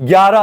11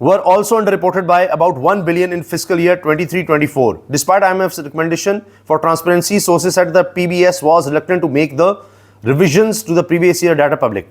were also underreported by about $1 billion in fiscal year 23-24. Despite IMF's recommendation for transparency, sources said the PBS was reluctant to make the revisions to the previous year data public.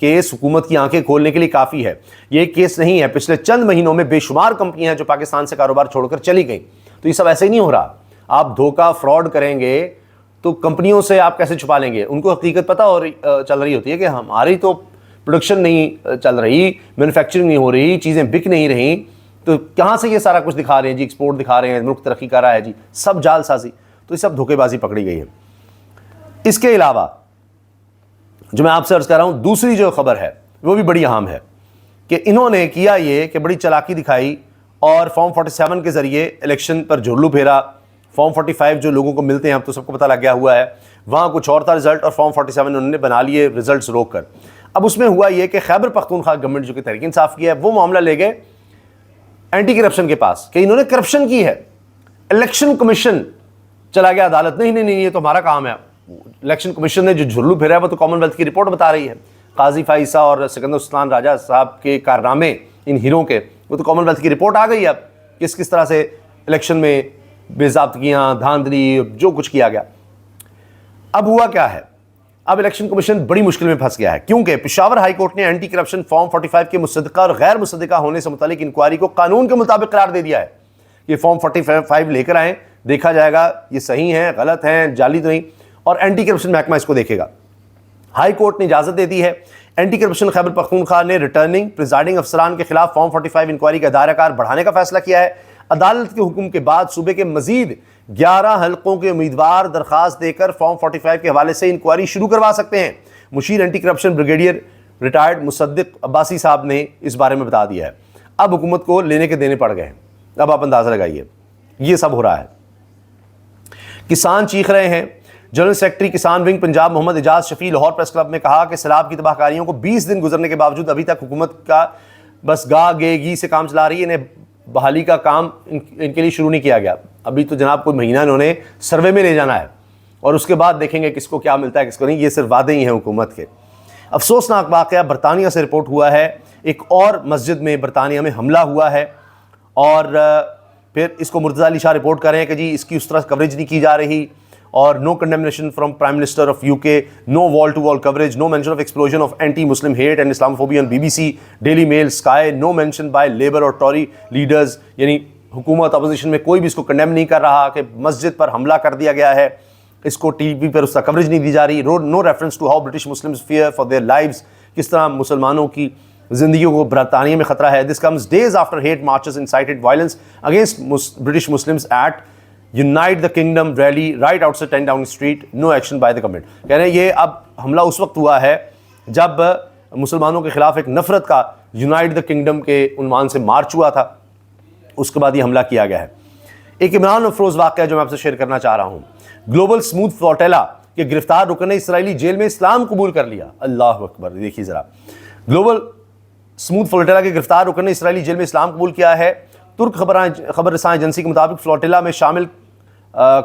Case حکومت کی آنکھیں کھولنے کے لیے کافی ہے. یہ case نہیں ہے, پچھلے چند مہینوں میں بے شمار کمپنیاں ہیں جو پاکستان سے کاروبار چھوڑ کر چلی گئیں. تو یہ سب ایسے ہی نہیں ہو رہا. آپ دھوکہ فراڈ کریں گے تو کمپنیوں سے آپ کیسے چھپا لیں گے؟ ان کو حقیقت پتہ چل رہی ہوتی ہے کہ ہماری تو پروڈکشن نہیں چل رہی, مینوفیکچرنگ نہیں ہو رہی, چیزیں بک نہیں رہیں, تو کہاں سے یہ سارا کچھ دکھا رہے ہیں جی, ایکسپورٹ دکھا رہے ہیں, ملک ترقی کر رہا ہے جی. سب جال سازی. تو یہ سب دھوکے بازی پکڑی گئی ہے. اس کے علاوہ جو میں آپ سے عرض کر رہا ہوں, دوسری جو خبر ہے وہ بھی بڑی اہم ہے کہ انہوں نے کیا یہ کہ بڑی چالاکی دکھائی اور فارم 47 کے ذریعے الیکشن پر جھرلو پھیرا. فارم 45 جو لوگوں کو ملتے ہیں اب تو سب کو پتہ لگ گیا ہوا ہے, وہاں کچھ اور تھا رزلٹ, اور فارم 47 انہوں نے بنا لیے رزلٹس روک کر. اب اس میں ہوا یہ کہ خیبر پختونخوا گورنمنٹ جو کہ تحریک انصاف کی ہے, وہ معاملہ لے گئے اینٹی کرپشن کے پاس کہ انہوں نے کرپشن کی ہے. الیکشن کمیشن چلا گیا عدالت, نہیں یہ تو ہمارا کام ہے. الیکشن کمیشن نے جو جھرلو پھیرا ہے وہ تو کامن ویلتھ کی رپورٹ بتا رہی ہے. قاضی فائزہ اور سکندر سلطان راجہ صاحب کے کارنامے ان ہیروں کے, وہ تو کامن ویلتھ کی رپورٹ آ گئی ہے. اب کس طرح سے الیکشن میں بے ضابطگیاں, دھاندلی, جو کچھ کیا گیا. اب ہوا کیا ہے, اب الیکشن کمیشن بڑی مشکل میں پھنس گیا ہے, کیونکہ پشاور ہائی کورٹ نے اینٹی کرپشن فارم 45 کے مصدقہ اور غیر مصدقہ ہونے سے متعلق انکوائری کو قانون کے مطابق قرار دے دیا ہے. یہ فارم 45 لے کر آئیں, دیکھا جائے گا یہ صحیح ہیں, غلط ہیں, جعلی تو نہیں, اور اینٹی کرپشن محکمہ اس کو دیکھے گا. ہائی کورٹ نے اجازت دے دی ہے. اینٹی کرپشن خیبر پختونخوا نے ریٹرننگ پریزائڈنگ افسران کے خلاف فارم 45 انکوائری کا دائرہ کار بڑھانے کا فیصلہ کیا ہے. عدالت کے حکم کے بعد صوبے کے مزید 11 حلقوں کے امیدوار درخواست دے کر فارم 45 کے حوالے سے انکوائری شروع کروا سکتے ہیں. مشیر اینٹی کرپشن بریگیڈیئر ریٹائرڈ مصدق عباسی صاحب نے اس بارے میں بتا دیا ہے. اب حکومت کو لینے کے دینے پڑ گئے ہیں. اب آپ اندازہ لگائیے یہ سب ہو رہا ہے. کسان چیخ رہے ہیں. جنرل سیکرٹری کسان ونگ پنجاب محمد اعجاز شفیع لاہور پریس کلب میں کہا کہ سیلاب کی تباہ کاریوں کو 20 دن گزرنے کے باوجود ابھی تک حکومت کا بس گا گے گی سے کام چلا رہی ہے. انہیں بحالی کا کام ان کے لیے شروع نہیں کیا گیا. ابھی تو جناب کوئی مہینہ انہوں نے سروے میں لے جانا ہے, اور اس کے بعد دیکھیں گے کس کو کیا ملتا ہے کس کو نہیں. یہ صرف وعدے ہی ہیں حکومت کے. افسوسناک واقعہ برطانیہ سے رپورٹ ہوا ہے. ایک اور مسجد میں برطانیہ میں حملہ ہوا ہے, اور پھر اس کو مرتضی علی شاہ رپورٹ کر رہے ہیں کہ جی اس کی اس طرح کوریج نہیں کی جا رہی, اور no condemnation from prime minister of UK, no wall to wall coverage, no mention of explosion of anti Muslim hate and Islamophobia on BBC, Daily Mail, Sky, no mention by Labour اور Tory leaders. یعنی حکومت opposition میں کوئی بھی اس کو condemn نہیں کر رہا کہ مسجد پر حملہ کر دیا گیا ہے, اس کو ٹی وی پر اس کا کوریج نہیں دی جا رہی. No reference to how British Muslims fear for their lives, کس طرح مسلمانوں کی زندگیوں کو برطانیہ میں خطرہ ہے. This comes days after hate marches incited violence against British Muslims at Unite the Kingdom rally right outside 10 Downing Street, no action by the government. کہہ رہے ہیں یہ اب حملہ اس وقت ہوا ہے جب مسلمانوں کے خلاف ایک نفرت کا یونائٹ دا کنگڈم کے عنوان سے مارچ ہوا تھا, اس کے بعد یہ حملہ کیا گیا ہے. ایک عمران افروز واقعہ جو میں آپ سے شیئر کرنا چاہ رہا ہوں. گلوبل سموتھ فلوٹیلا کے گرفتار رکن نے اسرائیلی جیل میں اسلام قبول کر لیا. اللہ اکبر. دیکھیے ذرا, گلوبل سموتھ فلوٹیلا کے گرفتار رکن نے اسرائیلی جیل میں اسلام قبول کیا ہے. ترک خبر رساں ایجنسی کے مطابق فلوٹیلا میں شامل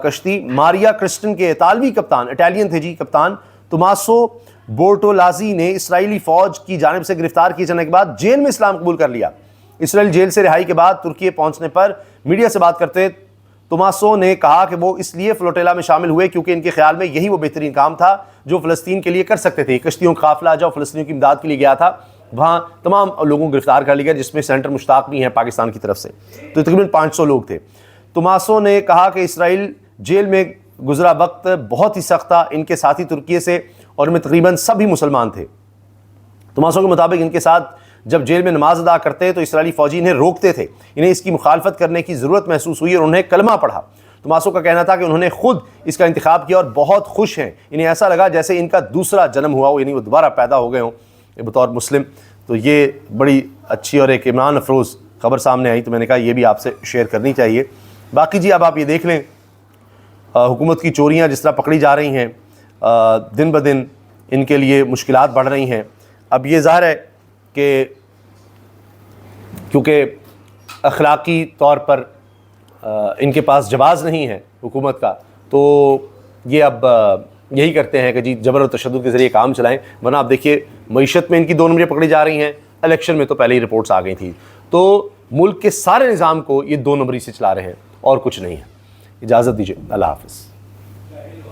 کشتی ماریا کرسٹن کے اطالوی کپتان, اٹالین تھے جی کپتان, توماسو بورٹولازی نے اسرائیلی فوج کی جانب سے گرفتار کیے جانے کے بعد جیل میں اسلام قبول کر لیا. اسرائیل جیل سے رہائی کے بعد ترکی پہنچنے پر میڈیا سے بات کرتے توماسو نے کہا کہ وہ اس لیے فلوٹیلا میں شامل ہوئے کیونکہ ان کے خیال میں یہی وہ بہترین کام تھا جو فلسطین کے لیے کر سکتے تھے. کشتیوں کا قافلہ جو فلسطینیوں کی امداد کے لیے گیا تھا, وہاں تمام لوگوں کو گرفتار کر لیا گیا, جس میں سینٹر مشتاق بھی ہیں پاکستان کی طرف سے. تو تقریباً 500 لوگ تھے. توماسو نے کہا کہ اسرائیل جیل میں گزرا وقت بہت ہی سخت تھا. ان کے ساتھی ترکیے سے اور ان میں تقریباً سبھی مسلمان تھے. توماسو کے مطابق ان کے ساتھ جب جیل میں نماز ادا کرتے تو اسرائیلی فوجی انہیں روکتے تھے. انہیں اس کی مخالفت کرنے کی ضرورت محسوس ہوئی اور انہیں کلمہ پڑھا. توماسو کا کہنا تھا کہ انہوں نے خود اس کا انتخاب کیا اور بہت خوش ہیں. انہیں ایسا لگا جیسے ان کا دوسرا جنم ہوا ہو, یعنی وہ دوبارہ پیدا ہو گئے ہوں بطور مسلم. تو یہ بڑی اچھی اور ایک عمران افروز خبر سامنے آئی, تو میں نے کہا یہ بھی آپ سے شیئر کرنی چاہیے. باقی جی اب آپ یہ دیکھ لیں حکومت کی چوریاں جس طرح پکڑی جا رہی ہیں, دن بدن ان کے لیے مشکلات بڑھ رہی ہیں. اب یہ ظاہر ہے کہ کیونکہ اخلاقی طور پر ان کے پاس جواز نہیں ہے حکومت کا, تو یہ اب یہی کرتے ہیں کہ جی جبر و تشدد کے ذریعے کام چلائیں. ورنہ آپ دیکھیے معیشت میں ان کی 2 نمبریں پکڑی جا رہی ہیں, الیکشن میں تو پہلے ہی رپورٹس آ گئی تھیں. تو ملک کے سارے نظام کو یہ 2 نمبری سے چلا رہے ہیں اور کچھ نہیں ہے. اجازت دیجیے, اللہ حافظ.